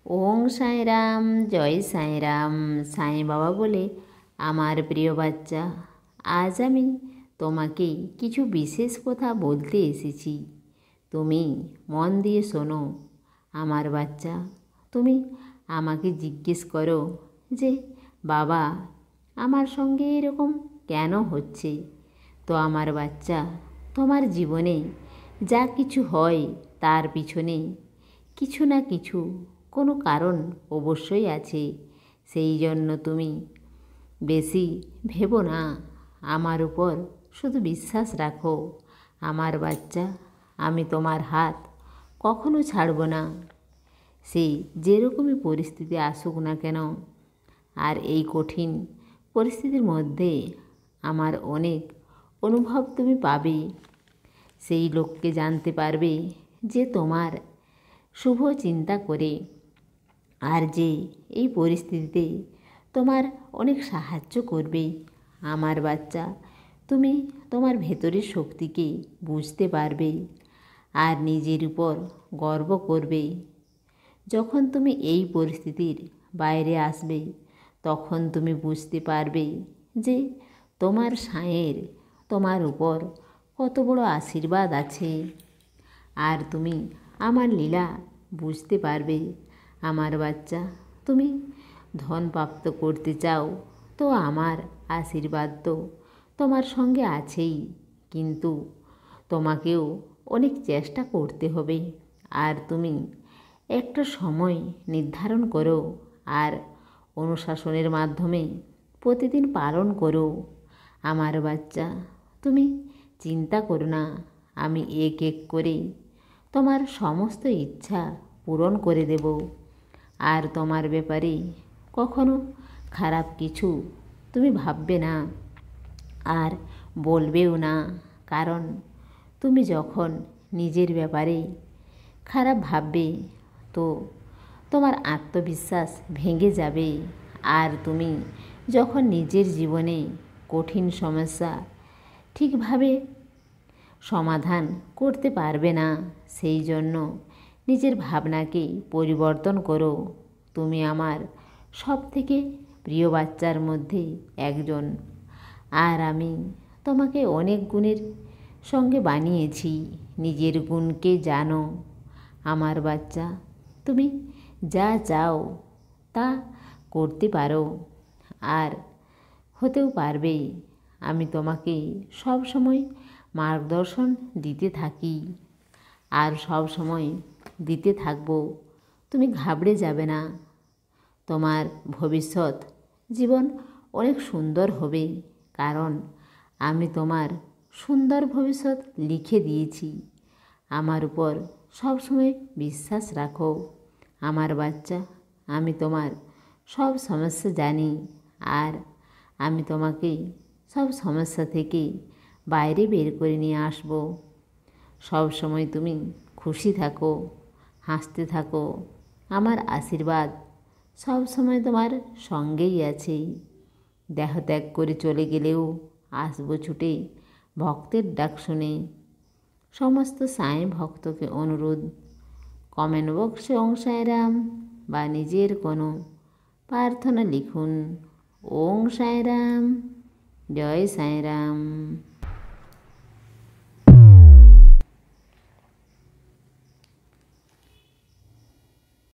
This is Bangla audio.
ওং সাঁই রাম, জয় সাঁই রাম। সাঁই বাবা বলে, আমার প্রিয় বাচ্চা, আজ আমি তোমাকে কিছু বিশেষ কথা বলতে এসেছি। তুমি মন দিয়ে শোনো। আমার বাচ্চা, তুমি আমাকে জিজ্ঞেস করো যে বাবা, আমার সঙ্গে এরকম কেন হচ্ছে? তো আমার বাচ্চা, তোমার জীবনে যা কিছু হয় তার পিছনে কিছু না কিছু কোনো কারণ অবশ্যই আছে। সেই জন্য তুমি বেশি ভেবো না, আমার উপর শুধু বিশ্বাস রাখো। আমার বাচ্চা, আমি তোমার হাত কখনো ছাড়ব না, সেই যেরকমই পরিস্থিতি আসুক না কেন। আর এই কঠিন পরিস্থিতির মধ্যে আমার অনেক অনুভব তুমি পাবে। সেই লোককে জানতে পারবে যে তোমার শুভ চিন্তা করে, আর যে এই পরিস্থিতিতে তোমার অনেক সাহায্য করবে। আমার বাচ্চা, তুমি তোমার ভেতরের শক্তিকে বুঝতে পারবে আর নিজের উপর গর্ব করবে। যখন তুমি এই পরিস্থিতির বাইরে আসবে, তখন তুমি বুঝতে পারবে যে তোমার সাঁইয়ের তোমার উপর কত বড় আশীর্বাদ আছে। আর তুমি আমার লীলা বুঝতে পারবে। আমার বাচ্চা, তুমি ধন প্রাপ্ত করতে চাও, তো আমার আশীর্বাদ তো তোমার সঙ্গে আছেই, কিন্তু তোমাকেও অনেক চেষ্টা করতে হবে। আর তুমি একটা সময় নির্ধারণ করো আর অনুশাসনের মাধ্যমে প্রতিদিন পালন করো। আমার বাচ্চা, তুমি চিন্তা করো না, আমি এক এক করে তোমার সমস্ত ইচ্ছা পূরণ করে দেব। আর তোমার ব্যাপারে কখনো খারাপ কিছু তুমি ভাববে না আর বলবেও না, কারণ তুমি যখন নিজের ব্যাপারে খারাপ ভাববে তো তোমার আত্মবিশ্বাস ভেঙে যাবে। আর তুমি যখন নিজের জীবনে কঠিন সমস্যা ঠিকভাবে সমাধান করতে পারবে না, সেই জন্য নিজের ভাবনাকে পরিবর্তন করো। তুমি আমার সব থেকে প্রিয় বাচ্চার মধ্যে একজন, আর আমি তোমাকে অনেক গুণের সঙ্গে বানিয়েছি। নিজের গুণকে জানো। আমার বাচ্চা, তুমি যা চাও তা করতে পারো আর হতেও পারবে। আমি তোমাকে সব সময় মার্গদর্শন দিতে থাকি আর সব সময় দিতে থাকবো। তুমি ঘাবড়ে যাবে না। তোমার ভবিষ্যৎ জীবন অনেক সুন্দর হবে, কারণ আমি তোমার সুন্দর ভবিষ্যৎ লিখে দিয়েছি। আমার উপর সবসময় বিশ্বাস রাখো। আমার বাচ্চা, আমি তোমার সব সমস্যা জানি, আর আমি তোমাকে সব সমস্যা থেকে বাইরে বের করে নিয়ে আসব। সব সময় তুমি খুশি থাকো, হাসতে থাকো। আমার আশীর্বাদ সব সময় তোমার সঙ্গেই আছে। দেহত্যাগ করে চলে গেলেও আসবো ছুটে ভক্তের ডাক শুনে। সমস্ত সাঁই ভক্তকে অনুরোধ, কমেন্ট বক্সে ওং সাঁই রাম বা নিজের কোনো প্রার্থনা লিখুন। ওং সাঁই রাম, জয় সাঁই রাম।